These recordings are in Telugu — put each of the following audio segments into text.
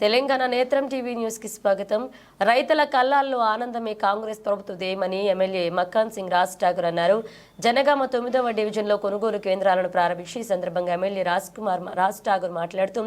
తెలంగాణ నేత్రం టీవీ న్యూస్ కి స్వాగతం. రైతుల కళ్ళాల్లో ఆనందమే కాంగ్రెస్ ప్రభుత్వ ధ్యేయమని ఎమ్మెల్యే మక్కాన్ సింగ్ రాజ్ ఠాకూర్ అన్నారు. జనగామ 9వ డివిజన్లో కొనుగోలు కేంద్రాలను ప్రారంభించి ఈ సందర్భంగా ఎమ్మెల్యే రాజ్ ఠాకూర్ మాట్లాడుతూ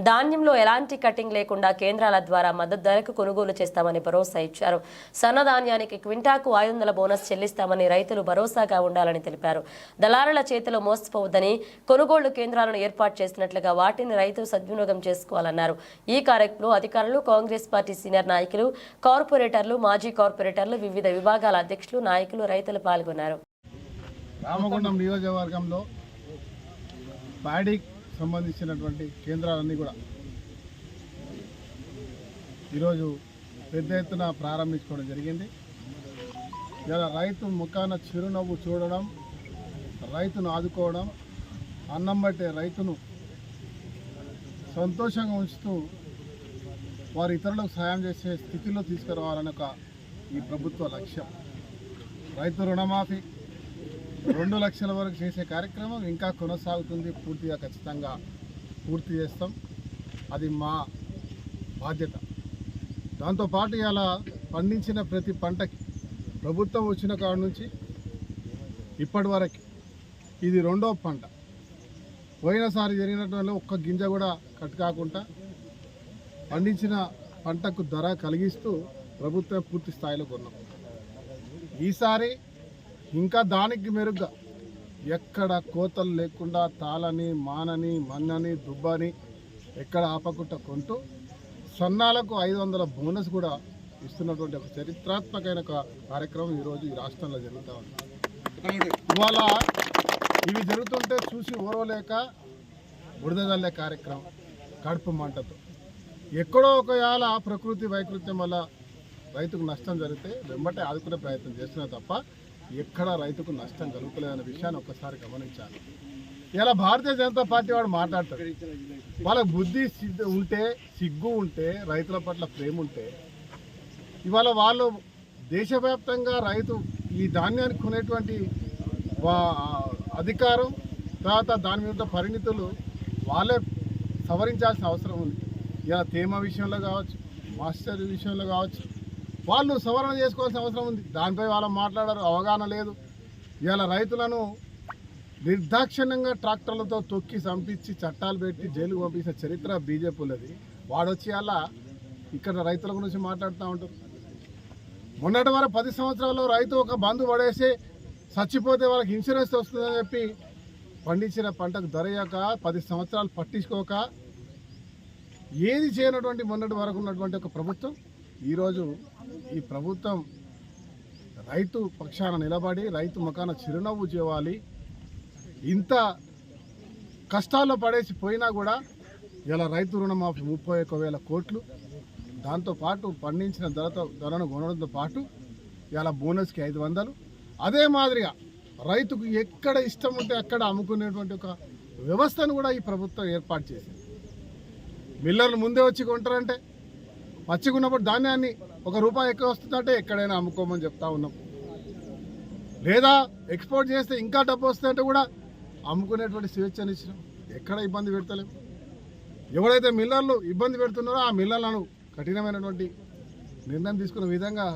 ధాన్యంలో ఎలాంటి కటింగ్ లేకుండా కేంద్రాల ద్వారా మద్దతు ధరకు కొనుగోలు చేస్తామని భరోసా ఇచ్చారు. సన్న ధాన్యానికి క్వింటాకు 500 బోనస్ చెల్లిస్తామని రైతులు భరోసాగా ఉండాలని తెలిపారు. దళారుల చేతిలో మోసపోవద్దని కొనుగోలు కేంద్రాలను ఏర్పాటు చేసినట్లుగా వాటిని రైతులు సద్వినియోగం చేసుకోవాలన్నారు. ఈ కార్యక్రమంలో అధికారులు, కాంగ్రెస్ పార్టీ సీనియర్ నాయకులు, కార్పొరేటర్లు, మాజీ కార్పొరేటర్లు, వివిధ విభాగాల అధ్యక్షులు, నాయకులు, రైతులు పాల్గొన్నారు. రామగుండం నియోజకవర్గంలో ప్యాడీకి సంబంధించినటువంటి కేంద్రాలన్నీ కూడా ఈరోజు పెద్ద ఎత్తున ప్రారంభించుకోవడం జరిగింది. ఇలా రైతు ముఖాన చిరునవ్వు చూడడం, రైతును ఆదుకోవడం, అన్నం బట్టే రైతును సంతోషంగా ఉంచుతూ వారు ఇతరులకు సాయం చేసే స్థితిలో తీసుకురావాలని ఈ ప్రభుత్వ లక్ష్యం. రైతు రుణమాఫీ 2 లక్షల వరకు చేసే కార్యక్రమం ఇంకా కొనసాగుతుంది. పూర్తిగా ఖచ్చితంగా పూర్తి చేస్తాం. అది మా బాధ్యత. దాంతోపాటు ఇలా పండించిన ప్రతి పంటకి ప్రభుత్వం వచ్చిన కాడ నుంచి ఇప్పటి వరకు ఇది 2వ పంట. పోయినసారి జరిగినటువంటి ఒక్క గింజ కూడా కట్ కాకుండా పండించిన పంటకు ధర కలిగిస్తూ ప్రభుత్వం పూర్తి స్థాయిలో కొన్నాం. ఈసారి ఇంకా దానికి మెరుగ్గా ఎక్కడ కోతలు లేకుండా తాళని, మానని, మన్నని, దుబ్బని ఎక్కడ ఆపకుండా కొంటూ సన్నాలకు 500 బోనస్ కూడా ఇస్తున్నటువంటి ఒక చరిత్రాత్మకమైన కార్యక్రమం ఈరోజు ఈ రాష్ట్రంలో జరుగుతూ ఉంది. ఇవాళ ఇవి జరుగుతుంటే చూసి ఓర్వలేక బురదజల్లే కార్యక్రమం కడుపు మంటతో ఎక్కడో ఒక యాల ప్రకృతి వైకృత్యం వల్ల రైతుకు నష్టం జరిగితే వెంబటే ఆదుకునే ప్రయత్నం చేస్తున్నా తప్ప ఎక్కడ రైతుకు నష్టం కలుగుతలేదనే విషయాన్ని ఒక్కసారి గమనించాలి. ఇలా భారతీయ జనతా పార్టీ వాడు మాట్లాడతారు. వాళ్ళకు బుద్ధి ఉంటే, సిగ్గు ఉంటే, రైతుల పట్ల ప్రేమ ఉంటే ఇవాళ వాళ్ళు దేశవ్యాప్తంగా రైతు ఈ ధాన్యాన్ని కొనేటువంటి అధికారం, తర్వాత దాని మీద పరిణితులు వాళ్ళే సవరించాల్సిన అవసరం ఉంది. ఇలా తేమ విషయంలో కావచ్చు, మాస్టర్ విషయంలో కావచ్చు, వాళ్ళు సవరణ చేసుకోవాల్సిన అవసరం ఉంది. దానిపై వాళ్ళు మాట్లాడారు, అవగాహన లేదు. ఇలా రైతులను నిర్దాక్షిణ్యంగా ట్రాక్టర్లతో తొక్కి చంపించి చట్టాలు పెట్టి జైలుకు పంపించిన చరిత్ర బీజేపీలది. వాడొచ్చి అలా ఇక్కడ రైతుల గురించి మాట్లాడుతూ ఉంటారు. మొన్నటి వరకు 10 సంవత్సరాల్లో రైతు ఒక బంధు పడేసి చచ్చిపోతే వాళ్ళకి ఇన్సూరెన్స్ వస్తుందని చెప్పి పండించిన పంటకు ధరయ్యాక 10 సంవత్సరాలు పట్టించుకోక ఏది చేయనటువంటి మొన్నటి వరకు ఉన్నటువంటి ఒక ప్రభుత్వం ఈరోజు ఈ ప్రభుత్వం రైతు పక్షాన నిలబడి రైతు ముఖాన చిరునవ్వు చేయాలి. ఇంత కష్టాల్లో పడేసి పోయినా కూడా ఇలా రైతు రుణమాఫీ 31,000 కోట్లు, దాంతోపాటు పండించిన ధరను కొనడంతో పాటు ఇలా బోనస్కి 500. అదే మాదిరిగా రైతుకు ఎక్కడ ఇష్టం ఉంటే అక్కడ అమ్ముకునేటువంటి ఒక వ్యవస్థను కూడా ఈ ప్రభుత్వం ఏర్పాటు చేసింది. మిల్లర్లు ముందే వచ్చి కొంటారంటే పచ్చిగున్నప్పుడు ధాన్యాన్ని ₹1 ఎక్కువ వస్తుందంటే ఎక్కడైనా అమ్ముకోమని చెప్తా ఉన్నాం. లేదా ఎక్స్పోర్ట్ చేస్తే ఇంకా డబ్బు వస్తుందంటే కూడా అమ్ముకునేటువంటి స్వేచ్ఛను ఇచ్చినాం. ఎక్కడ ఇబ్బంది పెడతలేము. ఎవరైతే మిల్లర్లు ఇబ్బంది పెడుతున్నారో ఆ మిల్లర్లను కఠినమైనటువంటి నిర్ణయం తీసుకునే విధంగా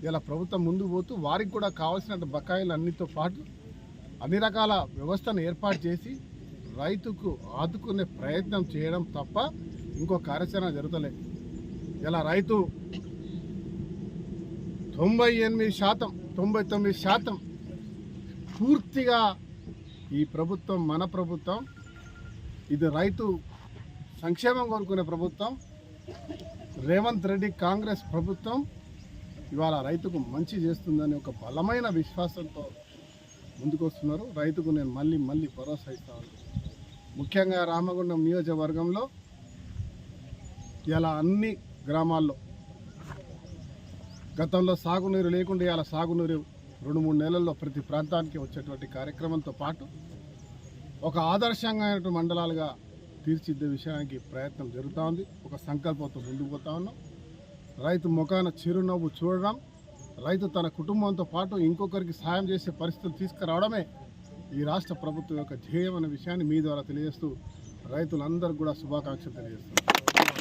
ఇలా ప్రభుత్వం ముందుకు పోతూ వారికి కూడా కావాల్సిన బకాయిలు అన్నిటితో పాటు అన్ని రకాల వ్యవస్థను ఏర్పాటు చేసి రైతుకు ఆదుకునే ప్రయత్నం చేయడం తప్ప ఇంకో కార్యాచరణ జరుగుతలేదు. ఇలా రైతు 98%, 99% పూర్తిగా ఈ ప్రభుత్వం మన ప్రభుత్వం, ఇది రైతు సంక్షేమం కోరుకునే ప్రభుత్వం. రేవంత్ రెడ్డి కాంగ్రెస్ ప్రభుత్వం ఇవాళ రైతుకు మంచి చేస్తుందని ఒక బలమైన విశ్వాసంతో ముందుకు వస్తున్నారు. రైతుకు నేను మళ్ళీ భరోసా ఇస్తాను. ముఖ్యంగా రామగుండం నియోజకవర్గంలో ఇలా అన్ని గ్రామాల్లో గతంలో సాగునీరు లేకుండా ఇలా సాగునీరు 2-3 నెలల్లో ప్రతి ప్రాంతానికి వచ్చేటువంటి కార్యక్రమంతో పాటు ఒక ఆదర్శంగా మండలాలుగా తీర్చిద్దే విషయానికి ప్రయత్నం జరుగుతూ ఉంది. ఒక సంకల్పంతో ముందుకు పోతా ఉన్నాం. రైతు ముఖాన చిరునవ్వు చూడడం, రైతు తన కుటుంబంతో పాటు ఇంకొకరికి సాయం చేసే పరిస్థితులు తీసుకురావడమే ఈ రాష్ట్ర ప్రభుత్వం యొక్క ధ్యేయం అనే విషయాన్ని మీ ద్వారా తెలియజేస్తూ రైతులందరికీ కూడా శుభాకాంక్షలు తెలియజేస్తున్నాను.